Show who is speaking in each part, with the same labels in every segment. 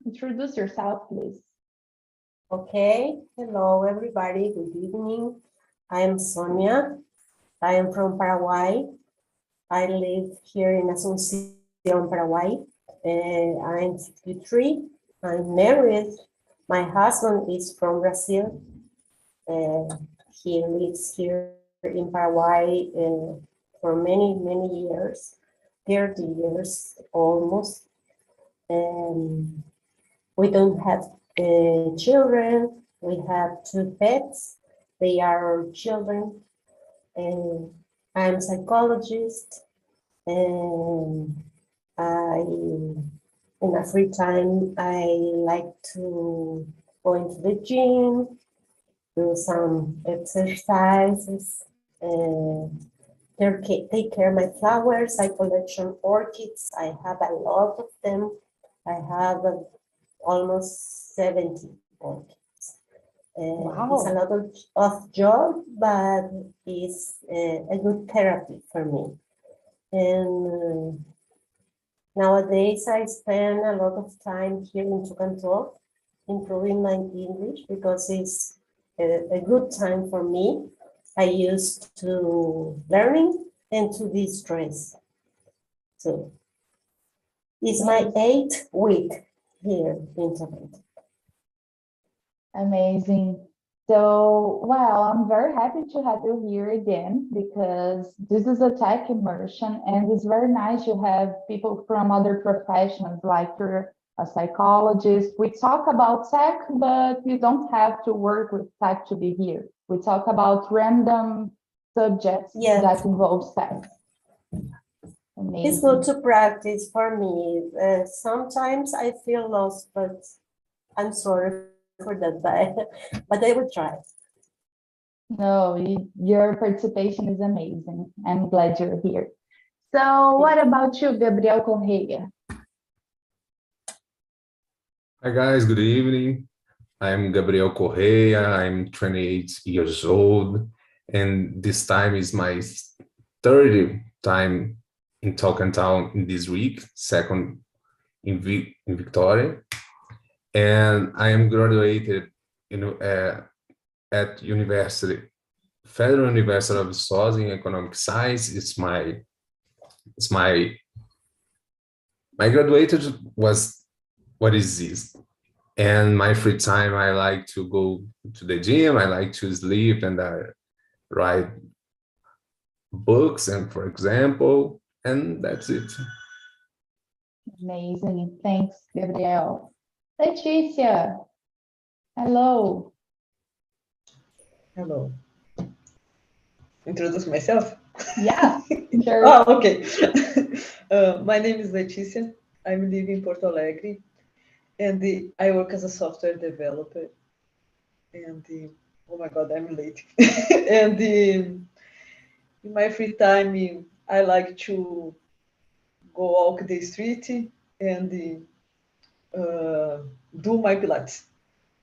Speaker 1: Introduce yourself, please.
Speaker 2: Okay, hello everybody, good evening. I am Sonia. I am from Paraguay. I live here in Asunción, Paraguay. I'm 53. I'm married. My husband is from Brazil. He lives here in Paraguay for many, many years, 30 years almost. We don't have children. We have 2 pets. They are our children. And I'm a psychologist. And in my free time, I like to go into the gym, do some exercises, take care of my flowers. I collection orchids. I have a lot of them. I have almost 70 orchids.
Speaker 1: Wow.
Speaker 2: It's a lot of job, but it's a good therapy for me. And nowadays I spend a lot of time here in TALKNTALK improving my English because it's a good time for me. I used to learning and to de-stress. So it's my 8th week here in TALKNTALK.
Speaker 1: Amazing. So, well, I'm very happy to have you here again because this is a tech immersion and it's very nice to have people from other professions like you're a psychologist. We talk about tech, but you don't have to work with tech to be here. We talk about random subjects that involve tech. Amazing.
Speaker 2: It's good to practice for me. Sometimes I feel lost, but I'm sorry for that, but I will try.
Speaker 1: No, your participation is amazing. I'm glad you're here. So what about you, Gabriel Correia?
Speaker 3: Hi guys, good evening. I'm Gabriel Correia. I'm 28 years old, and this time is my 30th time in TALKNTALK in this week, second in Victoria. And I am graduated at Federal University of Viçosa in economic science. My graduation was what is this? And my free time, I like to go to the gym. I like to sleep and write books, and for example, and that's it.
Speaker 1: Amazing. Thanks, Gabriel. Letícia, hello.
Speaker 4: Hello. Introduce myself?
Speaker 1: Yeah, sure.
Speaker 4: Oh, okay. My name is Letícia. I'm living in Porto Alegre, and I work as a software developer. And oh my God, I'm late. And in my free time, I like to go walk the street and do my Pilates,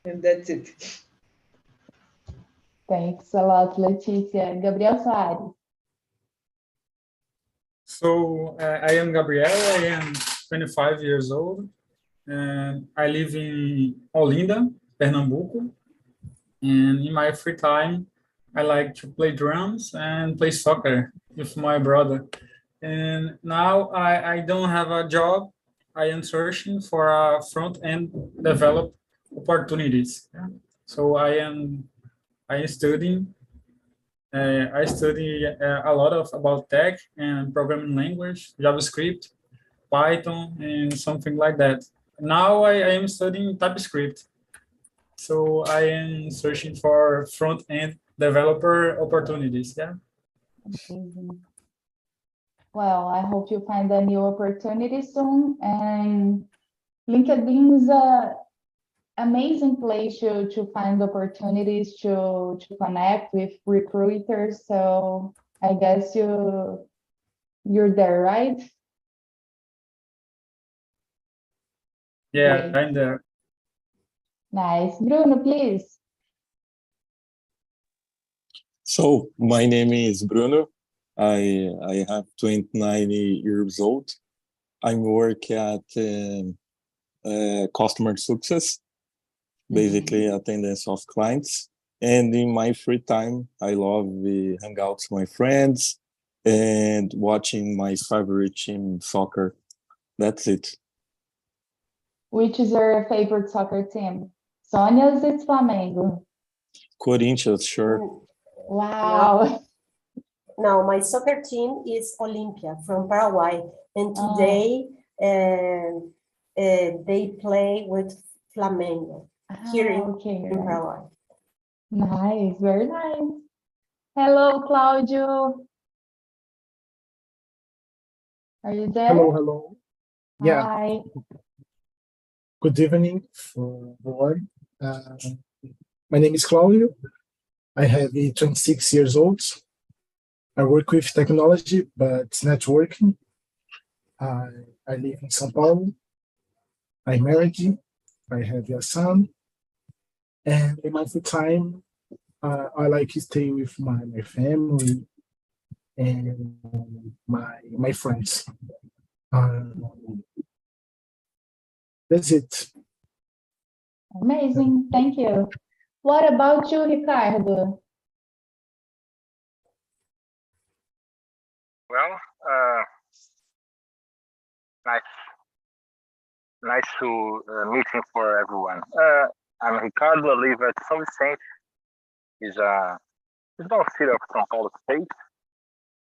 Speaker 4: and that's it.
Speaker 1: Thanks a lot, Letícia. Gabriel Soares.
Speaker 5: So I am Gabriel. I am 25 years old, and I live in Olinda, Pernambuco. And in my free time, I like to play drums and play soccer with my brother. And now I don't have a job. I am searching for a front-end develop opportunities. Yeah? So I study a lot about tech and programming language, JavaScript, Python, and something like that. Now I am studying TypeScript. So I am searching for front-end developer opportunities. Yeah.
Speaker 1: Amazing. Well, I hope you find a new opportunity soon. And LinkedIn is an amazing place to find opportunities to connect with recruiters. So I guess you're there, right?
Speaker 5: Yeah,
Speaker 1: Great.
Speaker 5: I'm there.
Speaker 1: Nice. Bruno, please.
Speaker 6: So my name is Bruno. I have 29 years old. I work at customer success, basically attendance of clients. And in my free time, I love hang out with my friends and watching my favorite team, soccer. That's it.
Speaker 1: Which is your favorite soccer team? Sonia's, it's Flamengo.
Speaker 6: Corinthians, sure.
Speaker 1: Wow.
Speaker 2: No, my soccer team is Olympia from Paraguay, and today they play with Flamengo here in Paraguay.
Speaker 1: Nice, very nice. Hello, Claudio. Are you there?
Speaker 7: Hello. Yeah.
Speaker 1: Hi.
Speaker 7: Good evening for everyone. My name is Claudio. I have 26 years old. I work with technology, but networking. I live in São Paulo. I'm married. I have a son. And in my free time, I like to stay with my family and my friends. That's it.
Speaker 1: Amazing, thank you. What about you, Ricardo?
Speaker 8: Well, nice to meeting for everyone. I'm Ricardo. I live at São Vicente. It's a small city of São Paulo state.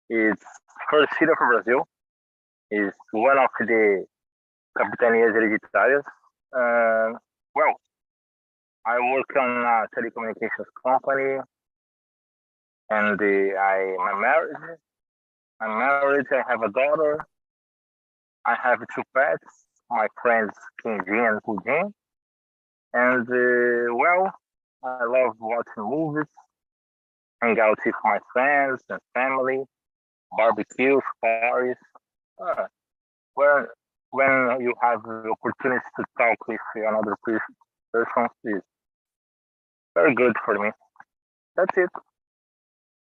Speaker 8: It's first city of Brazil. It's one of the capitanias hereditárias. Well, I work on a telecommunications company, and I'm married. I have a daughter. I have 2 pets, my friends Quindim and Pudim. And well, I love watching movies, hang out with my friends and family, barbecues, parties. When you have the opportunity to talk with another person, is very good for me. That's it.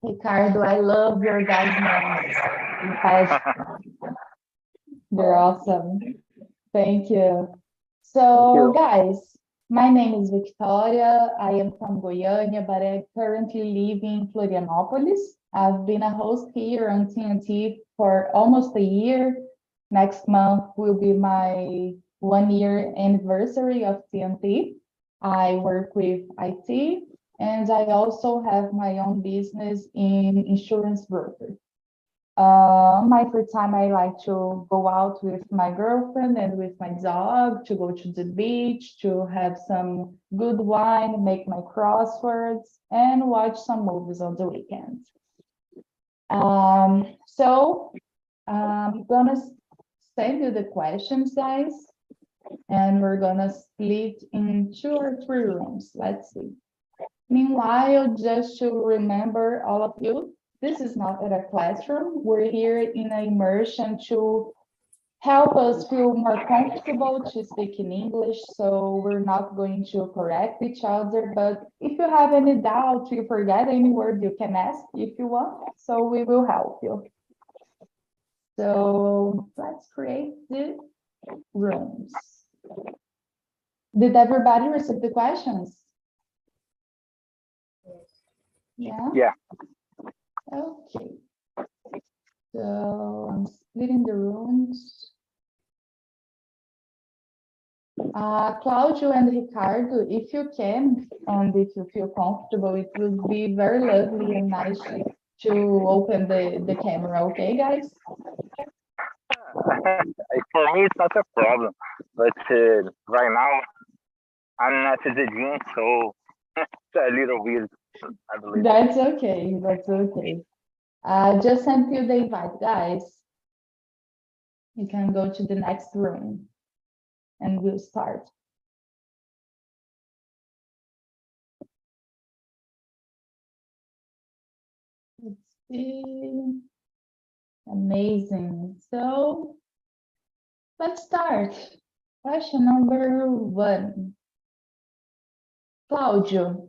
Speaker 1: Ricardo, I love your guys' names. In fact, they're awesome. Thank you. So, guys, my name is Victoria. I am from Goiânia, but I currently live in Florianópolis. I've been a host here on TNT for almost a year. Next month will be my 1-year anniversary of TNT. I work with IT, and I also have my own business in insurance broker. My free time, I like to go out with my girlfriend and with my dog, to go to the beach, to have some good wine, make my crosswords, and watch some movies on the weekends. So I'm gonna send you the questions, guys, and we're gonna split in 2 or 3 rooms. Let's see. Meanwhile, just to remember all of you, this is not at a classroom. We're here in an immersion to help us feel more comfortable to speak in English. So we're not going to correct each other, but if you have any doubt, you forget any word, you can ask if you want, so we will help you. So let's create the rooms. Did everybody receive the questions? Yeah?
Speaker 8: Yeah.
Speaker 1: Okay. So I'm splitting the rooms. Claudio and Ricardo, if you can, and if you feel comfortable, it will be very lovely and nice to open the camera, okay, guys?
Speaker 8: For me, it's not a problem, but right now, I'm not at the gym, so it's a little weird, I believe.
Speaker 1: That's okay, that's okay. Just send you the invite, guys. You can go to the next room and we'll start. Let's see. Amazing. So let's start. Question number 1. Claudio,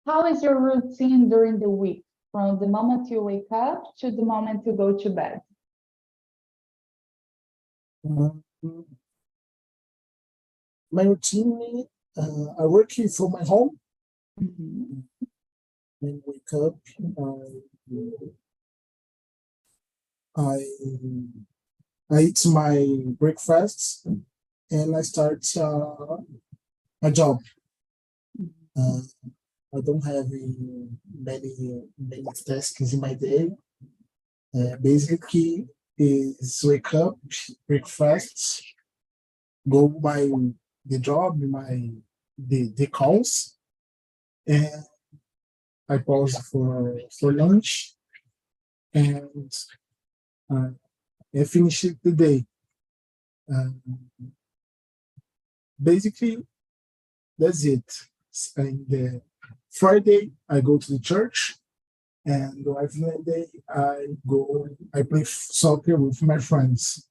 Speaker 1: how is your routine during the week, from the moment you wake up to the moment you go to bed?
Speaker 7: My routine, I work from my home.
Speaker 1: Mhm.
Speaker 7: When I wake up, I eat my breakfast and I start a job. Uh, I don't have many tasks in my day. Basically, is wake up, breakfast, go by the job, the calls, and I pause for lunch, and I finish the day. Um, Basically, that's it. And Friday, I go to the church, and every day I play soccer with my friends.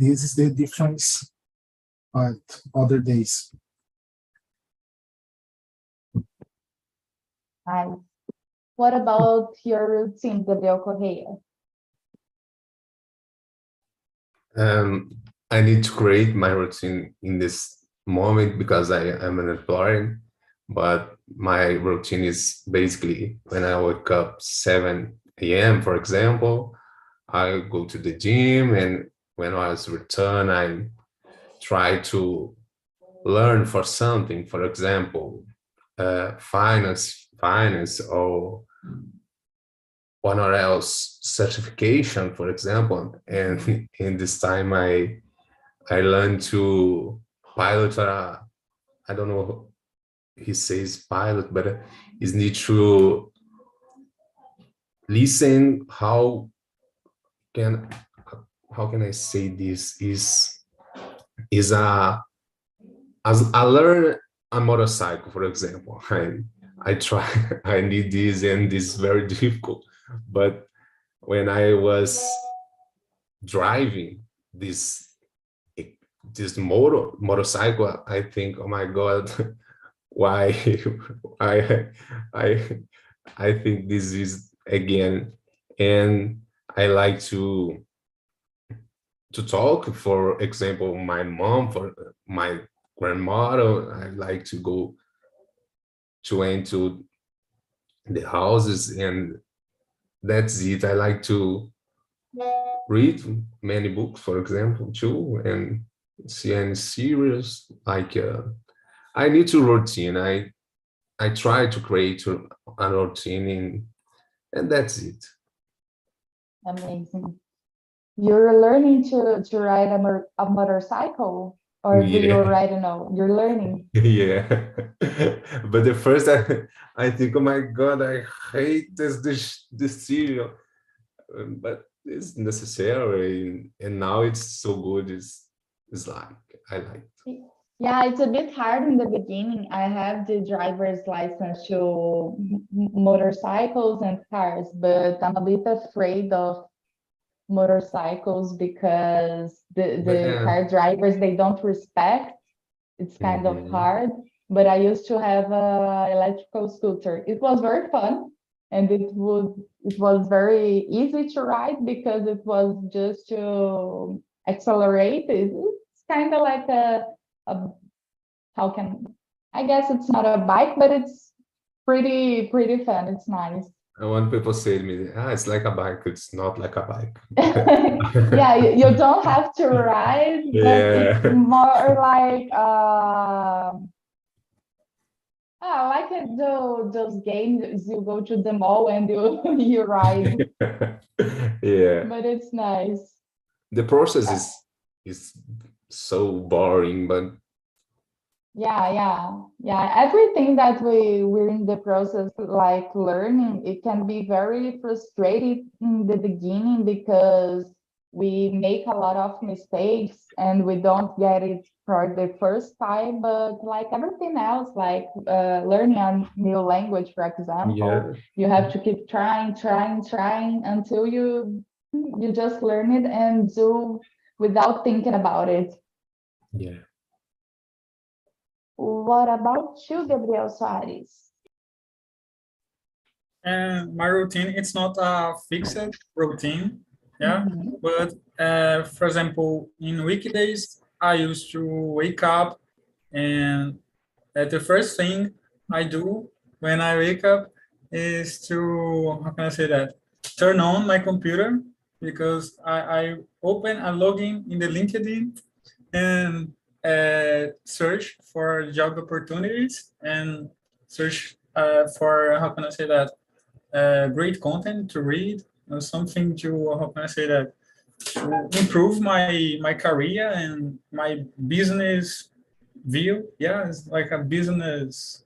Speaker 7: This is the difference at other days.
Speaker 1: Nice. What about your routine, Gabriel Correa?
Speaker 3: I need to create my routine in this moment because I am unemployed, but my routine is basically when I wake up 7 a.m., for example, I go to the gym, and when I return, I try to learn for something, for example, finance or one or else certification, for example. And in this time, I learned to pilot I don't know, he says pilot, but is need to listen. Can how can I say this? Is as I learn a motorcycle, for example. I try. I need this, and this is very difficult. But when I was driving this motorcycle, I think, oh my God, why I I I think this is again, and I like to talk. For example, my mom, for my grandmother, I like to go to into the houses, and that's it. I like to read many books, for example, too, and see any series. Like I need to routine. I try to create a routine, and that's it.
Speaker 1: Amazing. You're learning to ride a motorcycle, or do you
Speaker 3: Yeah.
Speaker 1: already know? You're learning.
Speaker 3: Yeah. But the first I think, oh my God, I hate this serial. But it's necessary, and now it's so good. It's like I like.
Speaker 1: Yeah, it's a bit hard in the beginning. I have the driver's license to motorcycles and cars, but I'm a bit afraid of motorcycles because the
Speaker 3: Yeah.
Speaker 1: car drivers, they don't respect. It's kind of
Speaker 3: Mhm.
Speaker 1: hard, but I used to have a electrical scooter. It was very fun, and it was very easy to ride because it was just to accelerate. It's kind of like a how can I guess it's not a bike, but it's pretty fun. It's nice.
Speaker 3: And when people say to me, it's like a bike, it's not like a bike.
Speaker 1: Yeah, you don't have to ride, but it's
Speaker 3: Yeah.
Speaker 1: more like those games you go to the mall and you ride,
Speaker 3: Yeah.
Speaker 1: but it's nice.
Speaker 3: The process is so boring, but
Speaker 1: Yeah. Everything that we're in the process, like learning, it can be very frustrating in the beginning because we make a lot of mistakes and we don't get it for the first time. But like everything else, like learning a new language, for example,
Speaker 3: yeah.
Speaker 1: you have to keep trying until you just learn it and do without thinking about it.
Speaker 3: Yeah.
Speaker 1: What about you, Gabriel Soares?
Speaker 5: And my routine, it's not a fixed routine. Yeah, but for example, in weekdays, I used to wake up, and the first thing I do when I wake up is to, how can I say that, turn on my computer, because I open and log in the LinkedIn and search for job opportunities, and search for, how can I say that, great content to read, something to, how can I say that, to improve my career and my business view. Yeah, it's like a business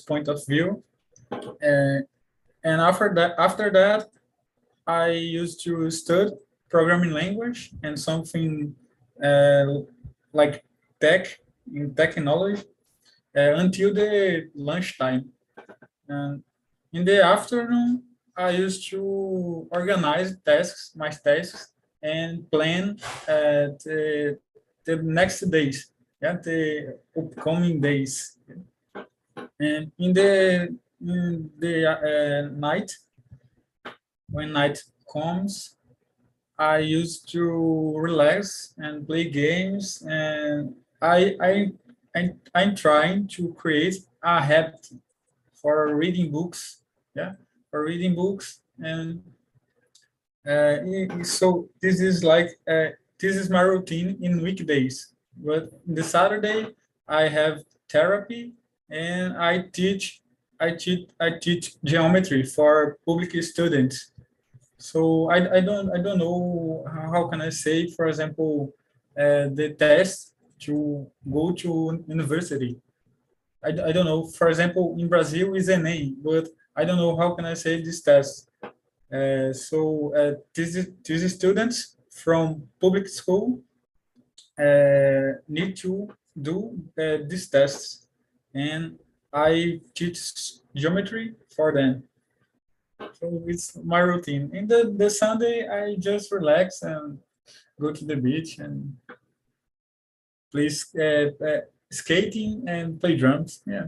Speaker 5: point of view. Uh, and after that, I used to study programming language and something uh, like tech, in technology, until the lunchtime. And in the afternoon, I used to organize my tasks, and plan the next days, yeah, the upcoming days. And in the night, when night comes, I used to relax and play games, and I'm trying to create a habit for reading books. Yeah, for reading books. And so this is my routine in weekdays. But the Saturday, I have therapy, and I teach geometry for public students. So I don't know how can I say, for example, the test to go to university. I don't know. For example, in Brazil is Enem, but I don't know how can I say this test. So these students from public school need to do these tests, and I teach geometry for them. So it's my routine. In the Sunday, I just relax and go to the beach and play skating and play drums. Yeah.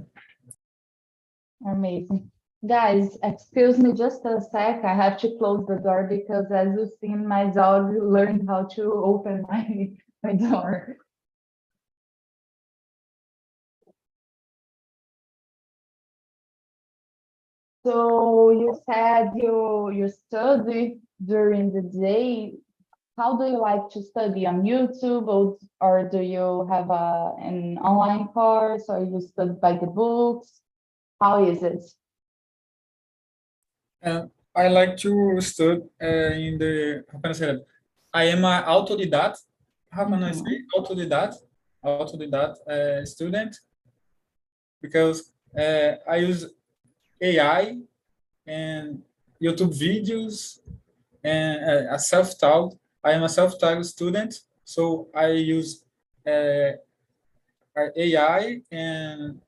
Speaker 1: Amazing. Guys, excuse me just a sec. I have to close the door because, as you've seen, my dog learned how to open my door. So you said you study during the day. How do you like to study, on YouTube, or do you have an online course, or you study by the books? How is it?
Speaker 5: I like to study in the, how can I say that? I am an autodidact. How can I say autodidact? Autodidact student, because I use AI and YouTube videos, and a self-taught. I am a self-taught student, so I use AI and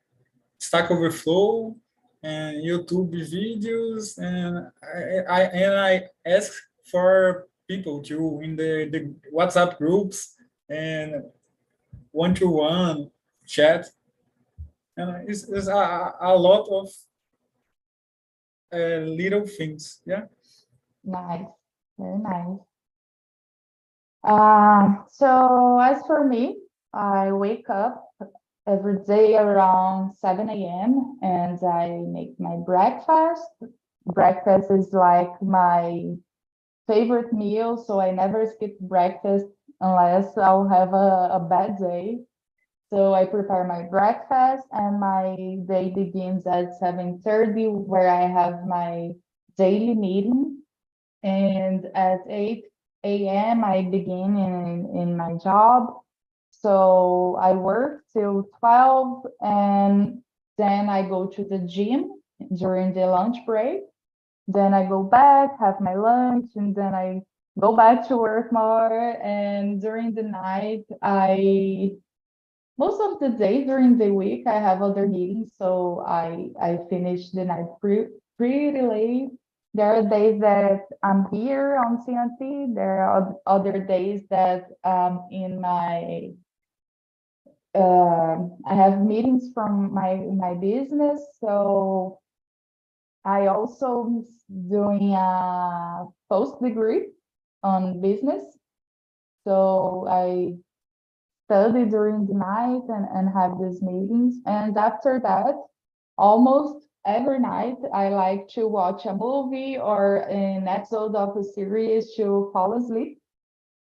Speaker 5: Stack Overflow and YouTube videos, and I ask for people to in the WhatsApp groups and one-to-one chat, and it's a lot of little things. Yeah.
Speaker 1: Nice, very nice. So as for me, I wake up every day around 7 a.m. and I make my breakfast. Breakfast is like my favorite meal, so I never skip breakfast unless I'll have a bad day. So I prepare my breakfast, and my day begins at 7:30, where I have my daily meeting. And at 8 a.m., I begin in my job. So I work till 12, and then I go to the gym during the lunch break. Then I go back, have my lunch, and then I go back to work more. And during the night, most of the day during the week, I have other meetings, so I finish the night pretty late. There are days that I'm here on CNT. There are other days that in my I have meetings from my business. So I also doing a post degree on business. So I study during the night and have these meetings. And after that, almost every night, I like to watch a movie or an episode of a series to fall asleep.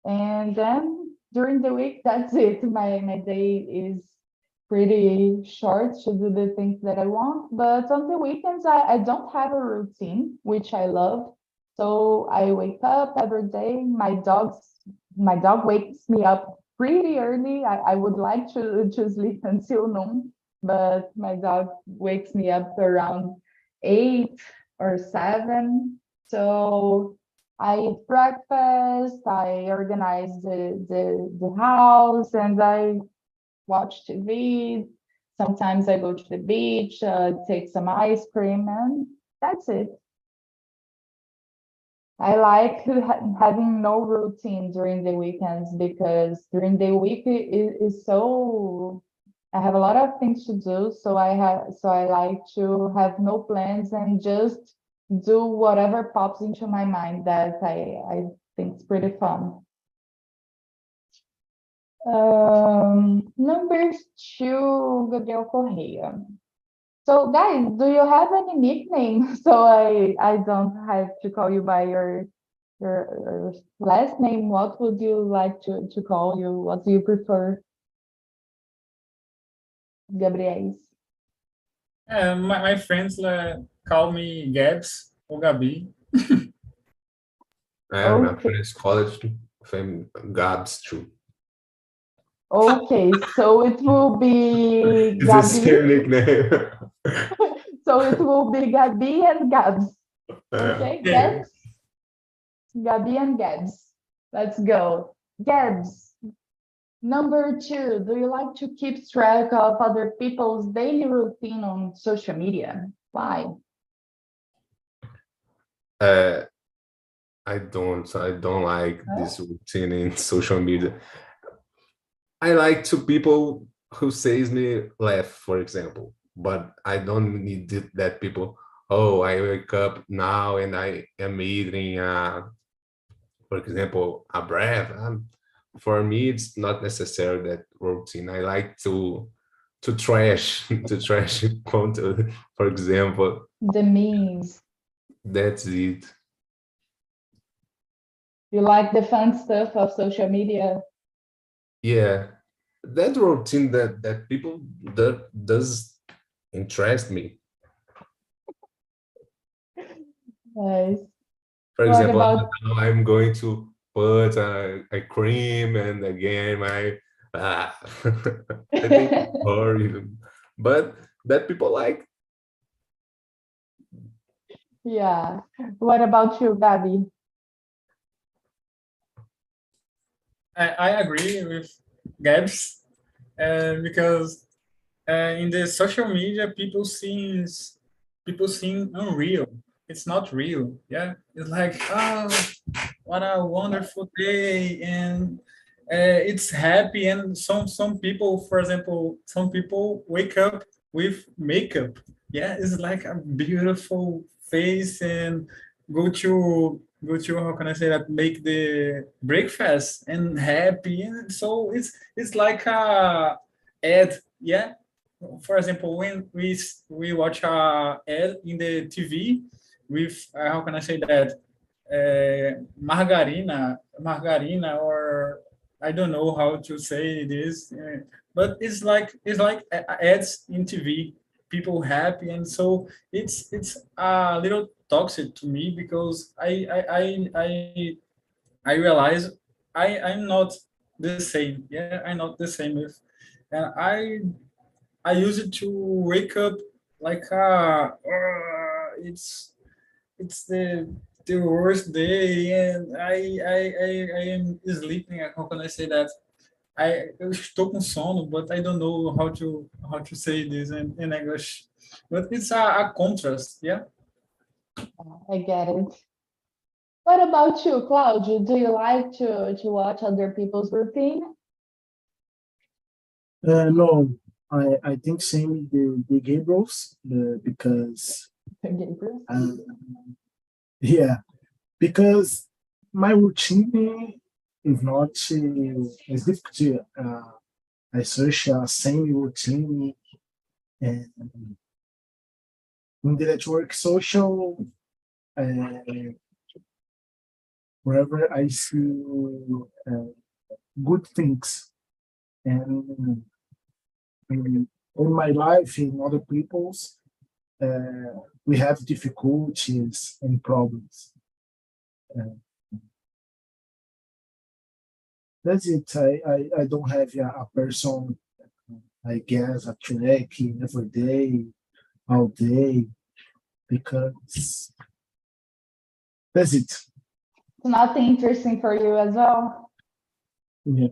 Speaker 1: And then during the week, that's it. My day is pretty short to do the things that I want. But on the weekends, I don't have a routine, which I love. So I wake up every day. My dog wakes me up pretty early. I would like to sleep until noon, but my dog wakes me up around 8 or 7. So I eat breakfast, I organize the house, and I watch TV. Sometimes I go to the beach, take some ice cream, and that's it. I like having no routine during the weekends because during the week it is so I have a lot of things to do, so I like to have no plans and just do whatever pops into my mind that I think is pretty fun. Number 2, Gabriel Correa. So guys, do you have any nickname? So I don't have to call you by your last name. What would you like to call you? What do you prefer? Gabriel.
Speaker 5: My friends call me Gabs or Gabi.
Speaker 3: My
Speaker 1: Okay.
Speaker 3: friends call it Gabs too.
Speaker 1: Okay, so it will be
Speaker 3: It's the same
Speaker 1: Gabi.
Speaker 3: nickname.
Speaker 1: So it will be Gabi and Gabs. Okay,
Speaker 5: Yeah.
Speaker 1: Gabs, Gabi and Gabs. Let's go. Gabs, number 2, do you like to keep track of other people's daily routine on social media? Why?
Speaker 3: I don't like this routine in social media. I like to people who says me laugh, for example, but I don't need that people. Oh, I wake up now and I am eating, for example, a bread. For me, it's not necessary that routine. I like to trash to trash content, for example.
Speaker 1: The memes.
Speaker 3: That's it.
Speaker 1: You like the fun stuff of social media?
Speaker 3: Yeah, that routine that people that does interest me.
Speaker 1: Nice.
Speaker 3: For
Speaker 1: What
Speaker 3: example,
Speaker 1: about
Speaker 3: now I'm going to put a cream and again my I think it's boring, but that people like.
Speaker 1: yeah? What about you, Gabi?
Speaker 5: I agree with Gabs because in the social media, people seem unreal. It's not real. Yeah, it's like, oh, what a wonderful day, and it's happy. And some people, for example, some people wake up with makeup. Yeah, it's like a beautiful face and go to how can I say that, make the breakfast and happy, and so it's like a ad. Yeah, for example, when we watch a ad in the TV with how can I say that, margarina, or I don't know how to say this, but it's like ads in TV, people happy, and so it's a little toxic to me because I realize I'm not the same. Yeah, I'm not the same with, and I use it to wake up like it's the worst day, and I am sleeping. How can I say that? Eu estou com sono, but I don't know how to say this in English. But it's a contrast, yeah.
Speaker 1: I get it. What about you, Claudio? Do you like to watch other people's routine?
Speaker 7: No, I think same the Gabriels because
Speaker 1: Gabriel?
Speaker 7: Yeah, because my routine is not as difficult. I search a same routine and in the network social, wherever I see good things and in my life, in other people's, we have difficulties and problems. That's it. I don't have a person, I guess, a track every day, all day, because that's it.
Speaker 1: It's nothing interesting for you as well?
Speaker 7: Yeah.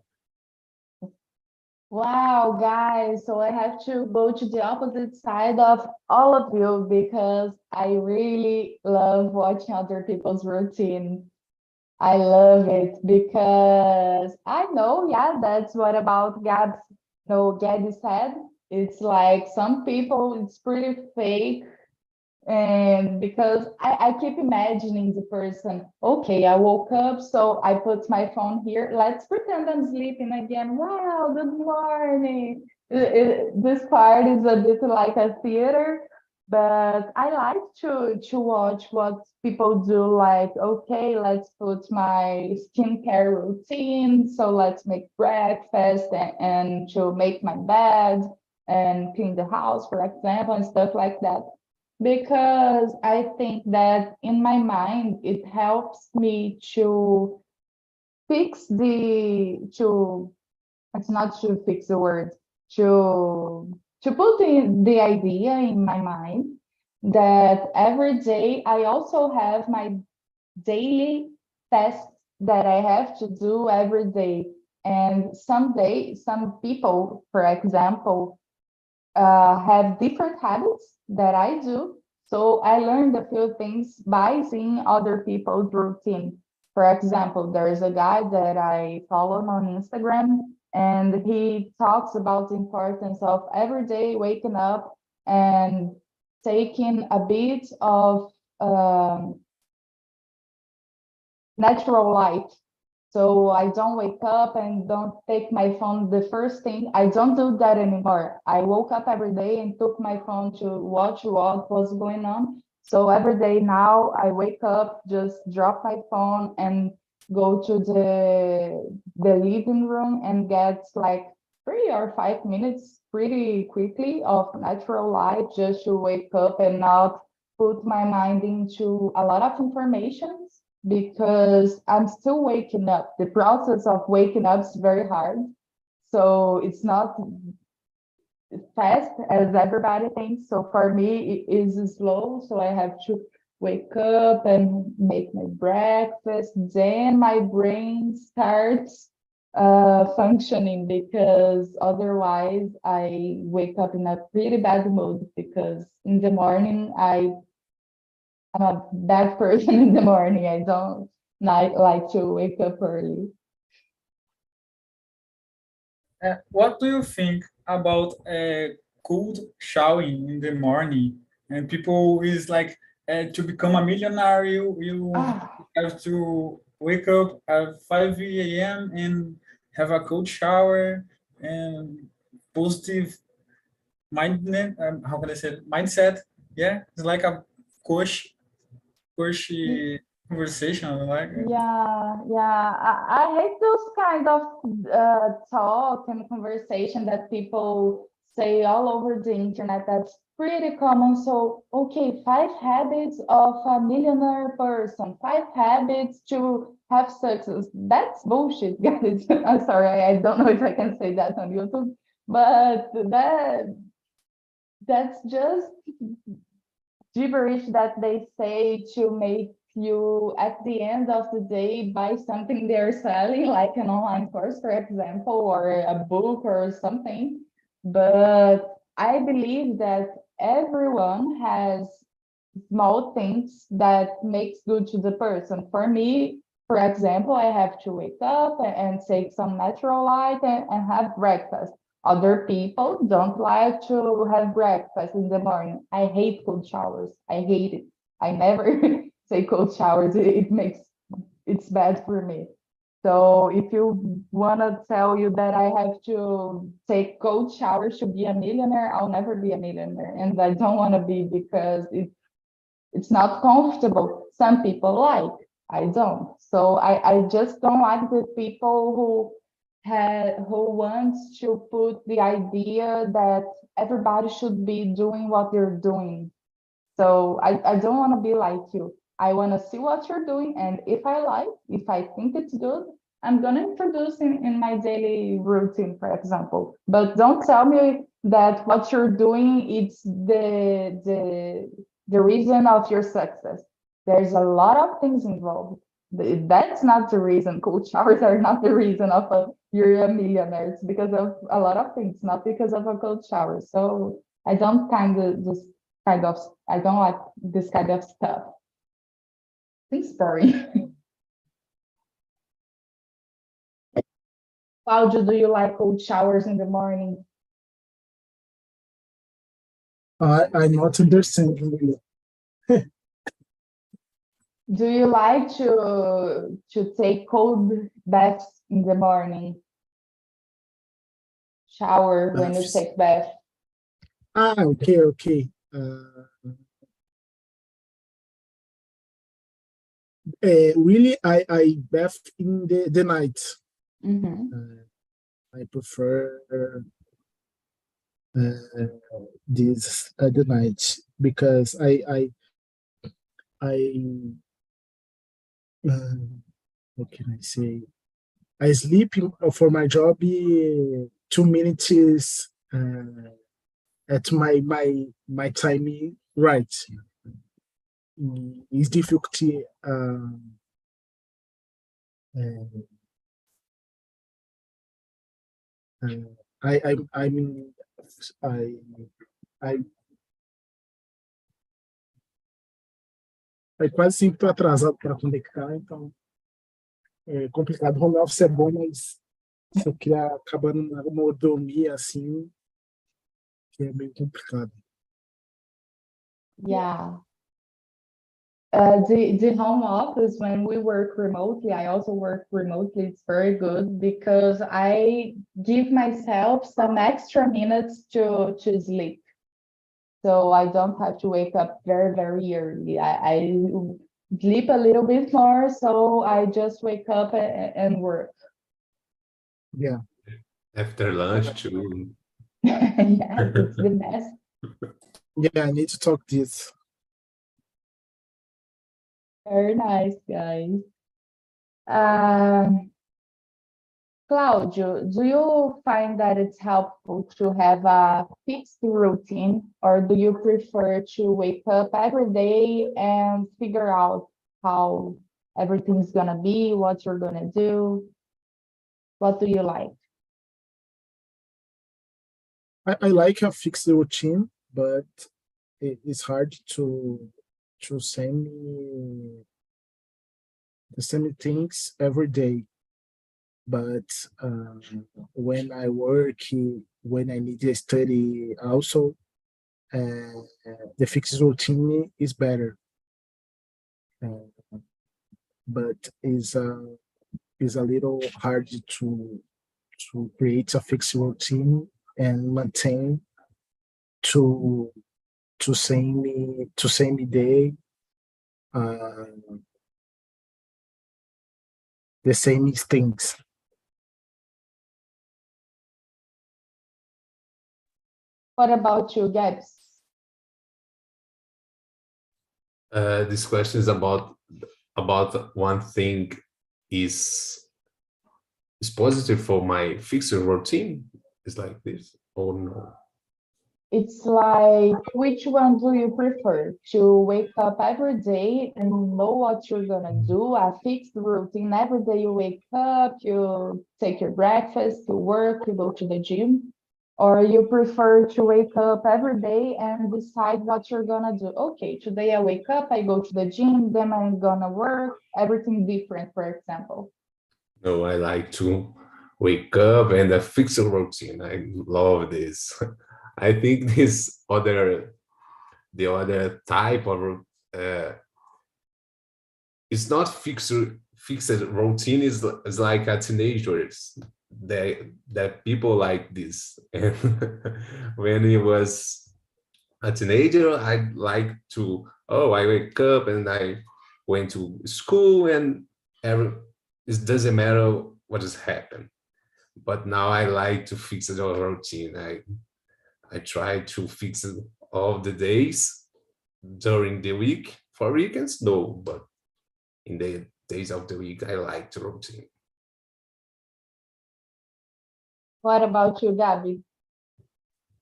Speaker 1: Wow, guys, so I have to go to the opposite side of all of you because I really love watching other people's routine. I love it because I know, yeah, that's what about Gabs, no, Gabby said. It's like some people, it's pretty fake. And because I keep imagining the person, okay, I woke up, so I put my phone here. Let's pretend I'm sleeping again. Wow, good morning. This part is a bit like a theater, but I like to watch what people do. Like, okay, let's put my skincare routine. So let's make breakfast and to make my bed and clean the house, for example, and stuff like that because I think that in my mind it helps me to fix to it's not to fix the word to put the idea in my mind that every day I also have my daily tasks that I have to do every day. And someday, some people, for example, have different habits that I do. So I learned a few things by seeing other people's routine. For example, there is a guy that I follow on Instagram, and he talks about the importance of every day waking up and taking a bit of natural light. So I don't wake up and don't take my phone. The first thing, I don't do that anymore. I woke up every day and took my phone to watch what was going on. So every day now I wake up, just drop my phone and go to the living room and get like 3 or 5 minutes pretty quickly of natural light just to wake up and not put my mind into a lot of information because I'm still waking up. The process of waking up is very hard. So it's not fast as everybody thinks. So for me, it is slow. So I have to wake up and make my breakfast. Then my brain starts functioning because otherwise I wake up in a pretty bad mood because in the morning I'm a bad person in the morning. I don't like to wake up early.
Speaker 5: What do you think about cold showering in the morning? And people is like to become a millionaire, you have to wake up at 5 a.m. and have a cold shower and positive how can I say it? Mindset. Yeah, it's like a pushy conversation. Like
Speaker 1: Yeah. I hate those kind of talk and conversation that people say all over the internet. That's pretty common. So, okay, 5 habits of a millionaire person, 5 habits to have success. That's bullshit, guys. I'm sorry, I don't know if I can say that on YouTube, but that's just gibberish that they say to make you at the end of the day buy something they're selling, like an online course, for example, or a book or something. But I believe that everyone has small things that makes good to the person. For me, for example, I have to wake up and take some natural light and have breakfast. Other people don't like to have breakfast in the morning. I hate cold showers. I hate it. I never say cold showers. It's bad for me. So if you want to tell you that I have to take cold showers to be a millionaire, I'll never be a millionaire. And I don't want to be because it's not comfortable. Some people like, I don't. So I just don't like the people who wants to put the idea that everybody should be doing what they're doing. So I don't want to be like you. I want to see what you're doing, and if I think it's good, I'm gonna introduce in my daily routine, for example. But don't tell me that what you're doing is the reason of your success. There's a lot of things involved. That's not the reason. Cold showers are not the reason of you're a millionaire. It's because of a lot of things, not because of a cold shower. So I don't I don't like this kind of stuff. Think story. Claudio, do you like cold showers in the morning?
Speaker 7: I'm not understanding you.
Speaker 1: Do you like to take cold baths in the morning? Shower when you take bath?
Speaker 7: Okay. Really, I bath in the night. I prefer this the night because what can I say? I sleep for my job 2 minutes at my time right. It's difficult. I mean, I quase sempre estou atrasado para conectar, então é complicado. Home office é bom, mas se eu queria acabar numa dormir assim, que é meio complicado.
Speaker 1: Yeah. The home office, when we work remotely, I also work remotely, it's very good because I give myself some extra minutes to sleep. So I don't have to wake up very, very early. I sleep a little bit more, so I just wake up and work.
Speaker 7: Yeah.
Speaker 3: After lunch too.
Speaker 1: Yeah, it's the best.
Speaker 7: Yeah, I need to talk this.
Speaker 1: Very nice, guys. Claudio, do you find that it's helpful to have a fixed routine, or do you prefer to wake up every day and figure out how everything's gonna be, what you're gonna do? What do you like?
Speaker 7: I like a fixed routine, but it's hard to send me the same things every day. But when I work, when I need to study also, the fixed routine is better. But is a little hard to create a fixed routine and maintain to same day the same things.
Speaker 1: What about you, Gabs?
Speaker 3: This question is about one thing is positive for my fixed routine. It's like this or no?
Speaker 1: It's like, which one do you prefer? To wake up every day and know what you're gonna do, a fixed routine. Every day you wake up, you take your breakfast, you work, you go to the gym. Or you prefer to wake up every day and decide what you're gonna do? Okay, today I wake up, I go to the gym, then I'm gonna work, everything different, for example.
Speaker 3: No, I like to wake up and a fixed routine. I love this. I think the other type of it's not fixed routine is like a teenagers that people like this. And when he was a teenager, I like to, I wake up and I went to school and it doesn't matter what has happened. But now I like to fix the routine. I try to fix it all the days during the week. For weekends, no, but in the days of the week, I like the routine.
Speaker 1: What about you, Gabby?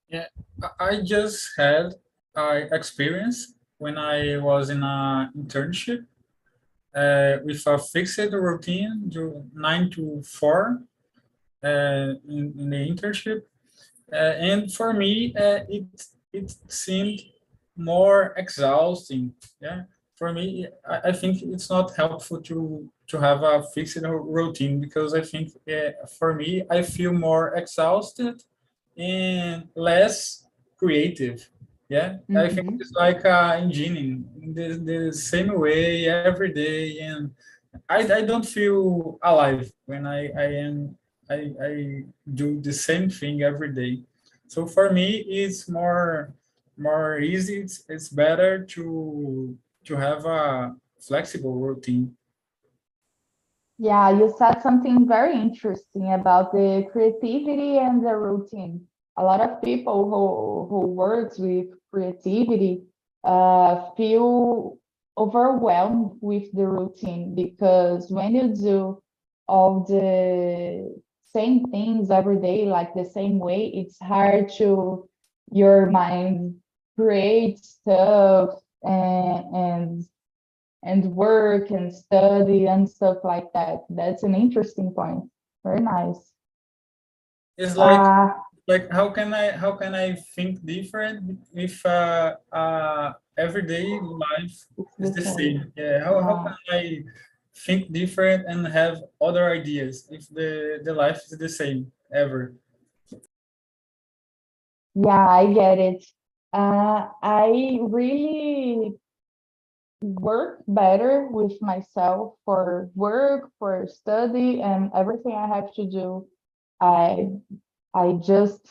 Speaker 5: Yeah, I just had experience when I was in an internship with a fixed routine, 9 to 4 in the internship. And for me, it seemed more exhausting. Yeah, for me, I think it's not helpful to have a fixed routine, because I think for me, I feel more exhausted and less creative. Yeah, I think it's like engineering in the same way every day, and I don't feel alive when I do the same thing every day. So for me, it's more easy. It's better to have a flexible routine.
Speaker 1: Yeah, you said something very interesting about the creativity and the routine. A lot of people who works with creativity feel overwhelmed with the routine, because when you do all the same things every day, like the same way, it's hard to your mind create stuff and work and study and stuff like that. That's an interesting point. Very nice.
Speaker 5: It's
Speaker 1: Uh,
Speaker 5: like how can I think different if everyday life is the same? Yeah, how can I think different and have other ideas if the life is the same ever?
Speaker 1: yeah, I get it. I really work better with myself for work, for study, and everything I have to do. I I just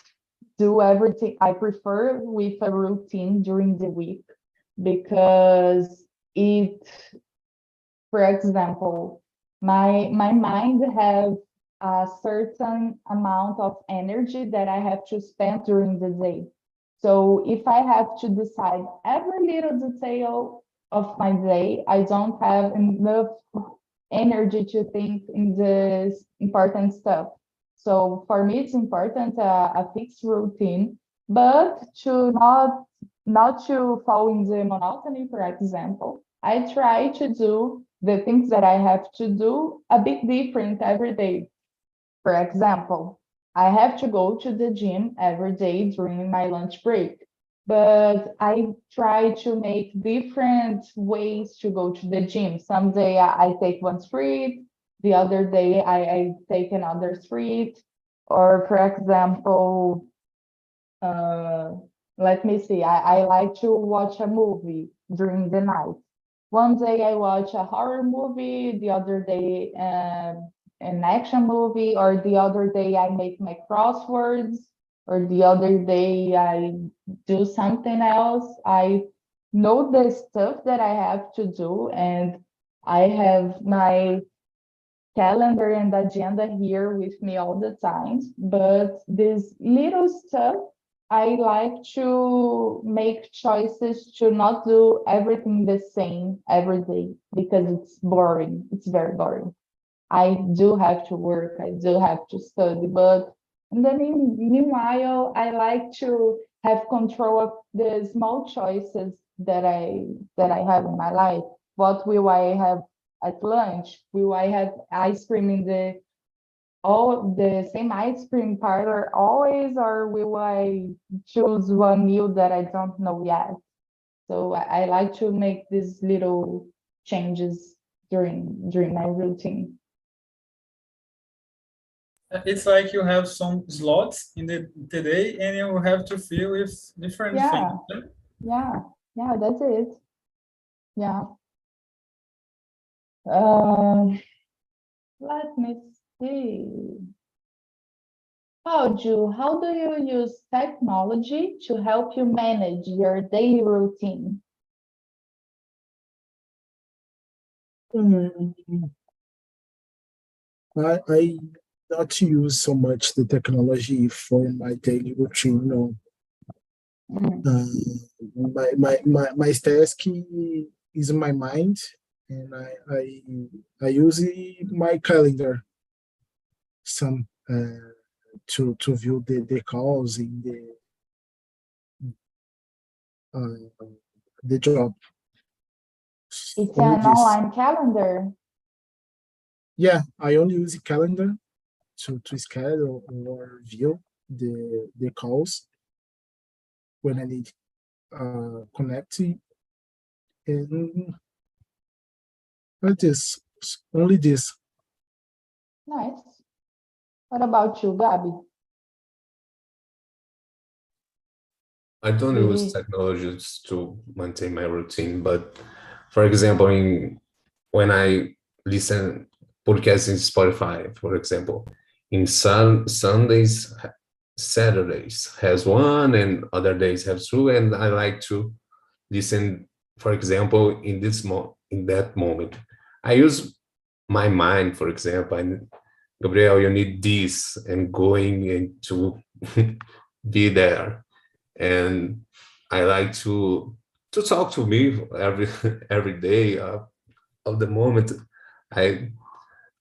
Speaker 1: do everything. I prefer with a routine during the week, because it, for example, my mind have a certain amount of energy that I have to spend during the day. So if I have to decide every little detail of my day, I don't have enough energy to think in this important stuff. So for me, it's important a fixed routine, but to not to fall in the monotony, for example. I try to do the things that I have to do a bit different every day. For example, I have to go to the gym every day during my lunch break, but I try to make different ways to go to the gym. Some day I take one street, the other day I take another street, or for example, uh, let me see, I like to watch a movie during the night. One day I watch a horror movie, the other day an action movie, or the other day I make my crosswords, or the other day I do something else. I know the stuff that I have to do, and I have my calendar and agenda here with me all the time. But this little stuff, I like to make choices to not do everything the same every day, because it's boring. It's very boring. I do have to work, I do have to study, but in the meanwhile, I like to have control of the small choices that I have in my life. What will I have at lunch? Will I have ice cream in the same ice cream parlor always, or will I choose one meal that I don't know yet? So I like to make these little changes during my routine.
Speaker 5: It's like you have some slots in the day, and you have to fill with different
Speaker 1: Yeah.
Speaker 5: things. Right?
Speaker 1: Yeah, that's it. Yeah. Let me see. How do you use technology to help you manage your daily routine?
Speaker 7: Mm, I not use so much the technology for my daily routine. No.
Speaker 1: Mm,
Speaker 7: My task is in my mind, and I use my calendar some to view the calls in the job.
Speaker 1: It's
Speaker 7: Only
Speaker 1: an
Speaker 7: this.
Speaker 1: online calendar.
Speaker 7: Yeah, I only use the calendar to schedule or view the calls when I need connecting, and but this only this.
Speaker 1: Nice. What about you, Gabi?
Speaker 3: I don't use
Speaker 1: Maybe.
Speaker 3: technologies to maintain my routine, but for example, when I listen podcasts in Spotify, for example, in Sundays, Saturdays has one, and other days have two, and I like to listen. For example, in that moment, I use my mind. For example, and Gabriel, you need this, and going and to be there, and I like to talk to me every every day of the moment. I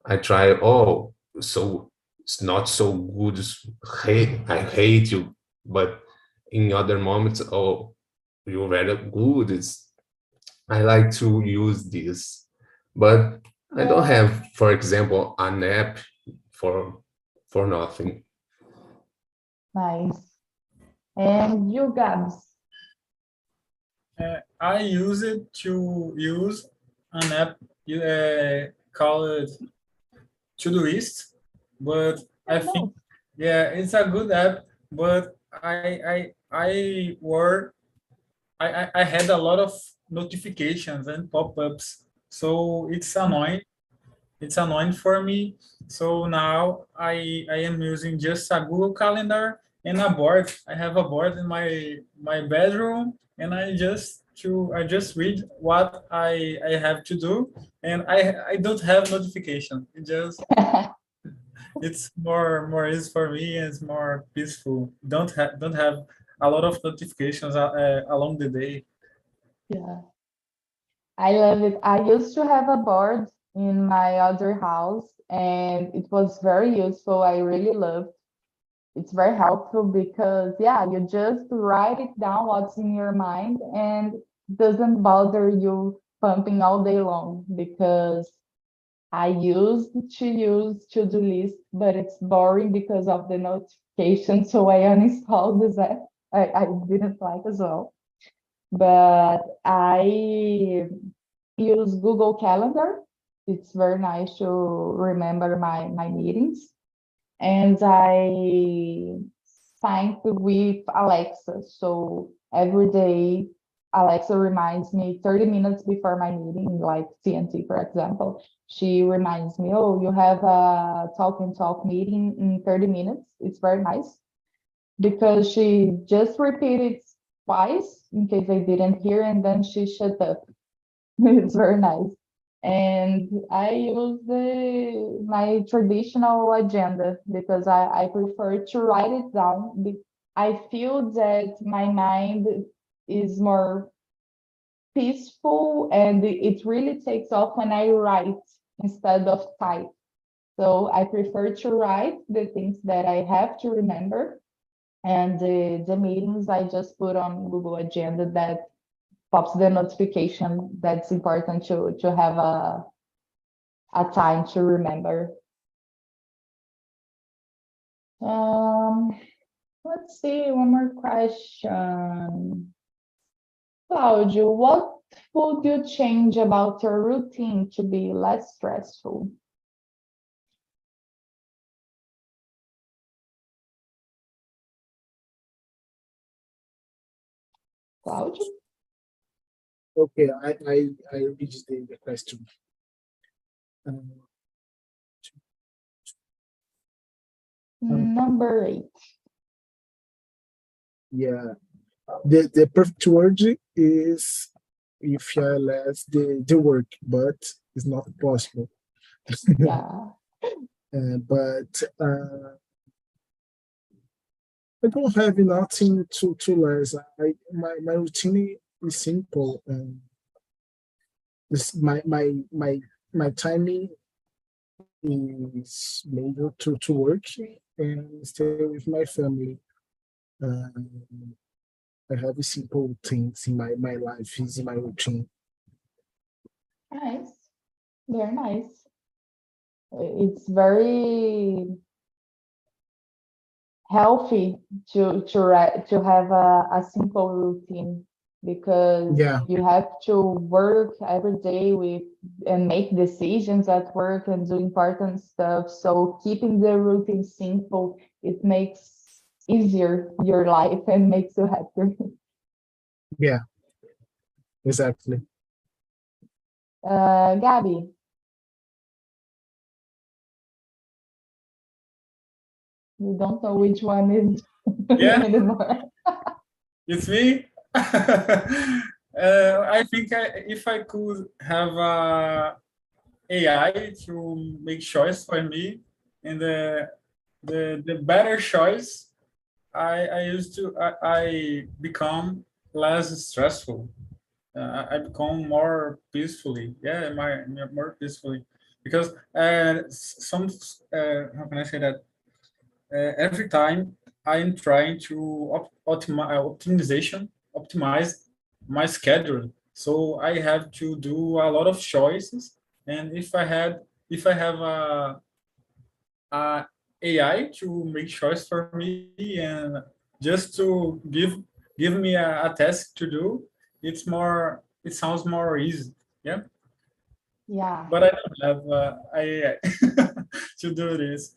Speaker 3: I try. Oh, so it's not so good. I hate you, but in other moments, oh, you're very good. I like to use this, but I don't have, for example, an app for for nothing.
Speaker 1: Nice. And you, Gabs?
Speaker 5: I use it to use an app called Todoist, but I think
Speaker 1: Nice.
Speaker 5: yeah, it's a good app. But I had a lot of notifications and pop-ups, so it's annoying. It's annoying for me. So now I am using just a Google Calendar and a board. I have a board in my bedroom, and I just read what I have to do, and I don't have notification. It's more easy for me, and it's more peaceful. Don't have a lot of notifications along the day.
Speaker 1: Yeah, I love it. I used to have a board in my other house, and it was very useful. I really loved. It's very helpful because, yeah, you just write it down what's in your mind, and doesn't bother you pumping all day long, because I used to use to-do list, but it's boring because of the notifications, so I uninstalled this app. I didn't like as well. But I use Google Calendar. It's very nice to remember my meetings. And I sync with Alexa. So every day, Alexa reminds me 30 minutes before my meeting, like TNT, for example. She reminds me, oh, you have a talk and talk meeting in 30 minutes. It's very nice because she just repeated twice in case I didn't hear, and then she shut up. It's very nice. And I use my traditional agenda because I prefer to write it down. I feel that my mind is more peaceful, and it really takes off when I write instead of type. So I prefer to write the things that I have to remember, and the meetings I just put on Google Agenda that pops the notification. That's important to have a time to remember. Um, let's see, one more question. Claudio, what would you change about your routine to be less stressful? Claudio?
Speaker 7: Okay, I read the question.
Speaker 1: Number 8.
Speaker 7: Yeah, the perfect word is if I less the work, but it's not possible.
Speaker 1: Yeah.
Speaker 7: But I don't have nothing to less. My routine is simple, and this my timing is made to work and stay with my family. I have simple things in my life, is in my routine.
Speaker 1: Nice. Very nice. It's very healthy to have a simple routine, because
Speaker 7: Yeah,
Speaker 1: you have to work every day with and make decisions at work and do important stuff. So keeping the routine simple, it makes easier your life and makes you happier.
Speaker 7: yeah, exactly.
Speaker 1: Gabby, you don't know which one is
Speaker 5: Yeah,
Speaker 1: anymore.
Speaker 5: it's me. I think if I could have AI to make choice for me, and the better choice, I used to I become less stressful. I become more peacefully. Yeah, more peacefully, because some how can I say that? Every time I'm trying to optimize my schedule. So I have to do a lot of choices. And if I have a AI to make choice for me and just to give me a task to do, it sounds more easy. Yeah.
Speaker 1: Yeah.
Speaker 5: But I don't have AI to do this.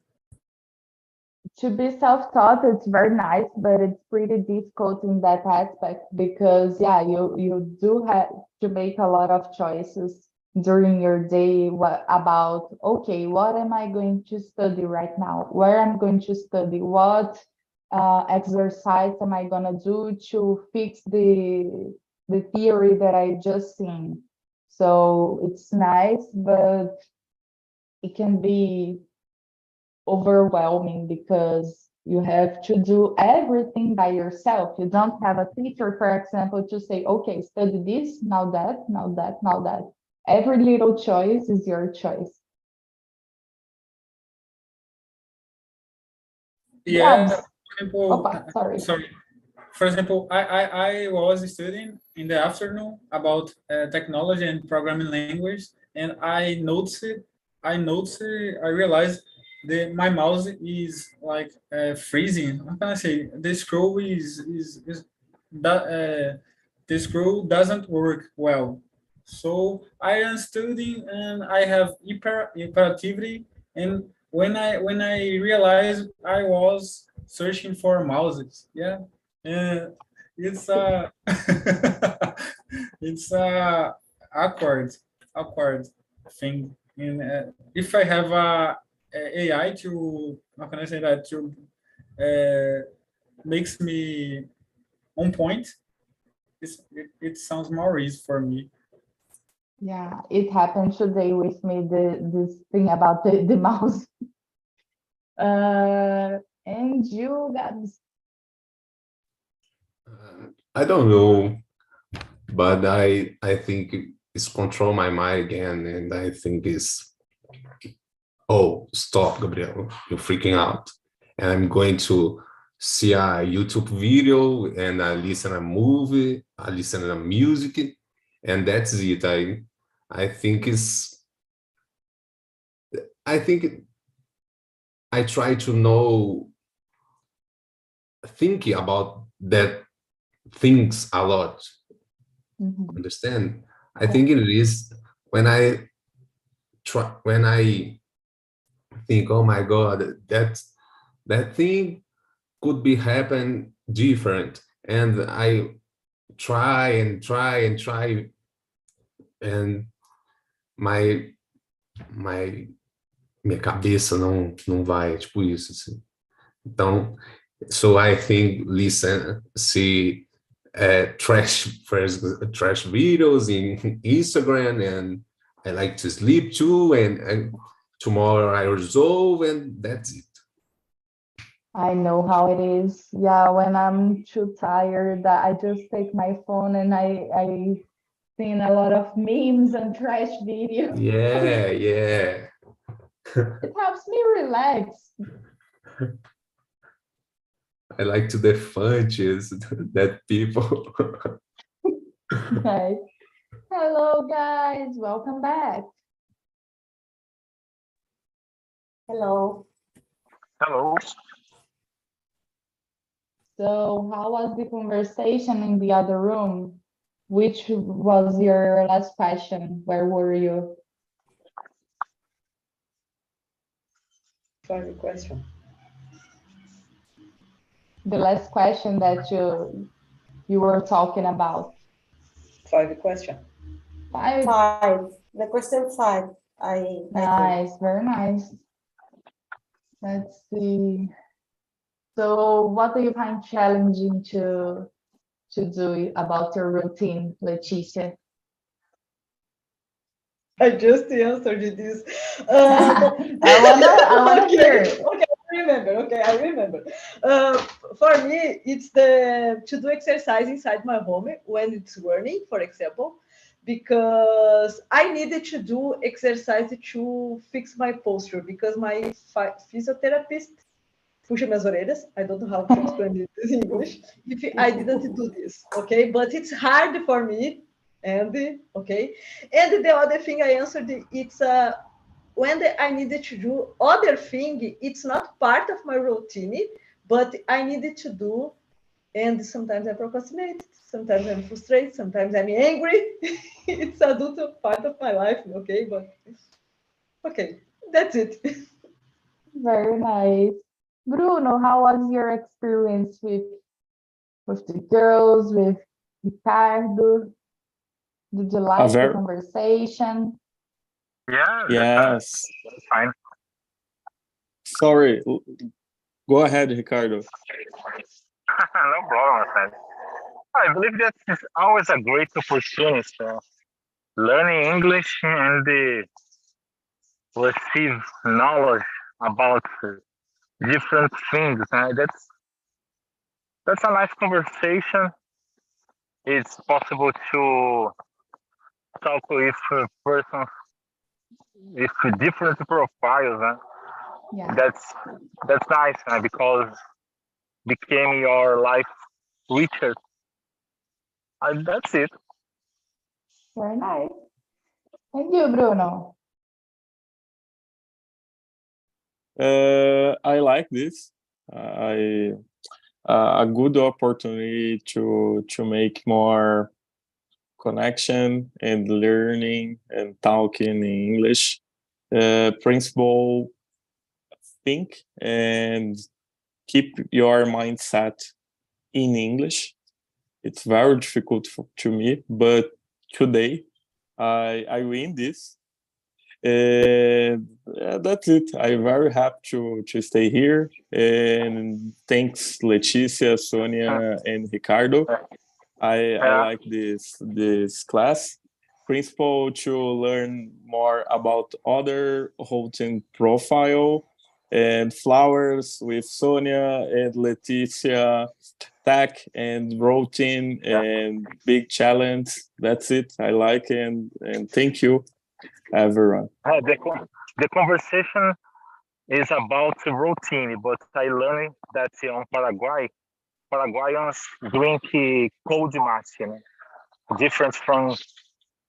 Speaker 1: To be self-taught, it's very nice, but it's pretty difficult in that aspect, because yeah, you do have to make a lot of choices during your day, about, okay, what am I going to study right now, where I'm going to study, what exercise am I gonna do to fix the theory that I just seen. So it's nice, but it can be overwhelming, because you have to do everything by yourself. You don't have a teacher, for example, to say, okay, study this, now that, now that, now that. Every little choice is your choice.
Speaker 5: Yeah.
Speaker 1: Gabs,
Speaker 5: For example,
Speaker 1: sorry.
Speaker 5: sorry. For example, I was studying in the afternoon about technology and programming language, and I realized that my mouse is like freezing. How can I say? The scroll is that the scroll doesn't work well. So I am studying and I have hyperactivity, and when I realized I was searching for mouses. Yeah. Yeah, it's it's awkward thing. And if I have a AI to, how can I say that, to makes me on point, it sounds more easy for me.
Speaker 1: Yeah, it happened today with me, this thing about the mouse. And you, Gabs?
Speaker 3: I don't know, but I think it's control my mind again, and I think it's, oh, stop, Gabriel, you're freaking out, and I'm going to see a YouTube video, and I listen a movie, I listen to music, and that's it. I think it's I think I try to know, thinking about that things a lot.
Speaker 1: Mhm.
Speaker 3: Understand? I
Speaker 1: Yeah.
Speaker 3: think it is when I think, oh my God, that thing could be happen different, and I try and try and try, and minha cabeça não vai, tipo isso, assim. Então, so I think listen, see trash videos in Instagram, and I like to sleep too, and tomorrow I resolve, and that's it.
Speaker 1: I know how it is. Yeah, when I'm too tired, I just take my phone and I seen a lot of memes and trash videos.
Speaker 3: Yeah, yeah.
Speaker 1: It helps me relax.
Speaker 3: I like to defund that people.
Speaker 1: Right. Hello, guys. Welcome back.
Speaker 2: Hello.
Speaker 8: Hello.
Speaker 1: So, how was the conversation in the other room? Which was your last question? Where were you?
Speaker 4: Final question.
Speaker 1: The last question that you were talking about.
Speaker 4: Final question.
Speaker 1: 5.
Speaker 2: 5. The question 5.
Speaker 1: Nice, very nice. Let's see. So, what do you find challenging to do about your routine, Leticia?
Speaker 4: I just answered this.
Speaker 1: I wanna hear it.
Speaker 4: Okay, I remember. For me, it's to do exercise inside my home when it's raining, for example, because I needed to do exercise to fix my posture because my physiotherapist puxa minhas orelhas. I don't know how to explain this in English. If I didn't do this, okay? But it's hard for me, and okay. And the other thing I answered, it's when I needed to do other thing, it's not part of my routine, but I needed to do, and sometimes I procrastinate, sometimes I'm frustrated, sometimes I'm angry. It's a part of my life, okay? But okay, that's it.
Speaker 1: Very nice. Bruno, how was your experience with the girls, with Ricardo? Did you like the conversation?
Speaker 8: Yeah.
Speaker 6: Yes.
Speaker 8: That's fine.
Speaker 6: Sorry. Go ahead, Ricardo.
Speaker 8: No problem, my friend. I believe that is always a great opportunity for learning English and receive knowledge about different things. That's a nice conversation. It's possible to talk with persons with different profiles.
Speaker 1: Yeah.
Speaker 8: That's nice because became your life richer. That's it.
Speaker 1: Very nice. Thank you, Bruno.
Speaker 6: I like this. A good opportunity to make more connection and learning and talking in English. Principle, think and keep your mindset in English. It's very difficult to me, but today I win this. That's it. I'm very happy to stay here. And thanks, Leticia, Sonia, and Ricardo. I like this class. Principle to learn more about other holding profile and flowers with Sonia and Leticia, tech and routine and big challenge. That's it. I like and thank you, everyone.
Speaker 8: The conversation is about routine, but I learned that on Paraguayans drink cold mate, different from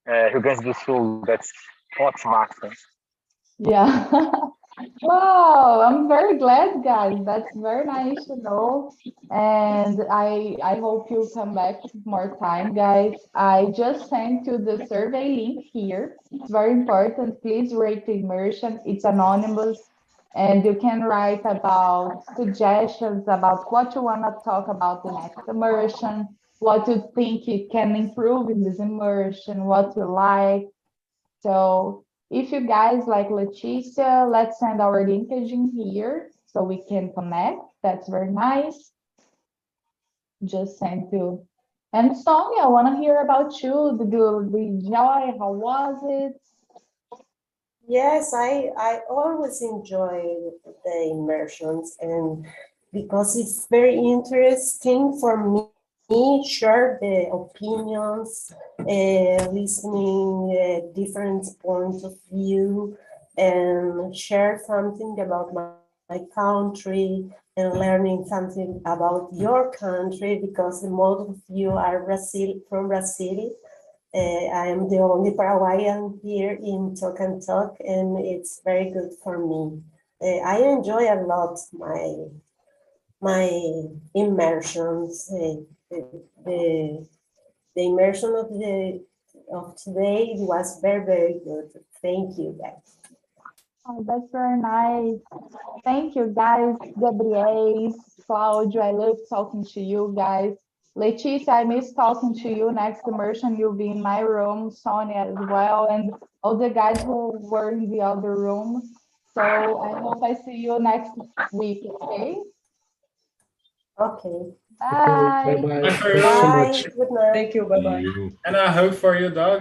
Speaker 8: Rio Grande do Sul, that's hot mate.
Speaker 1: Yeah. Wow, I'm very glad, guys. That's very nice to know. And I hope you come back more time, guys. I just sent you the survey link here. It's very important. Please rate the immersion. It's anonymous. And you can write about suggestions about what you want to talk about the next immersion. what you think it can improve in this immersion, what you like. So if you guys like Leticia, let's send our LinkedIn here so we can connect. That's very nice. Just send to. And Sonia, I want to hear about you. Did you enjoy? How was it?
Speaker 2: Yes, I always enjoy the immersions, and because it's very interesting for me, share the opinions, listening different points of view, and share something about my country and learning something about your country, because the most of you are from Brazil. I am the only Paraguayan here in TALKNTALK, and it's very good for me. I enjoy a lot my immersions. The immersion of today was very good. Thank you, guys.
Speaker 1: Oh, that's very nice. Thank you, guys. Gabriel, Claudio, I love talking to you guys. Leticia, I miss talking to you. Next immersion, you'll be in my room, Sonia as well, and all the guys who were in the other room. So I hope I see you next week, okay?
Speaker 2: Okay.
Speaker 1: Bye.
Speaker 7: Bye-bye.
Speaker 5: Bye for
Speaker 7: Thanks so
Speaker 5: you.
Speaker 7: much.
Speaker 2: Bye. Good night.
Speaker 4: Thank you. Bye bye.
Speaker 3: You.
Speaker 5: And I hope for you, dog.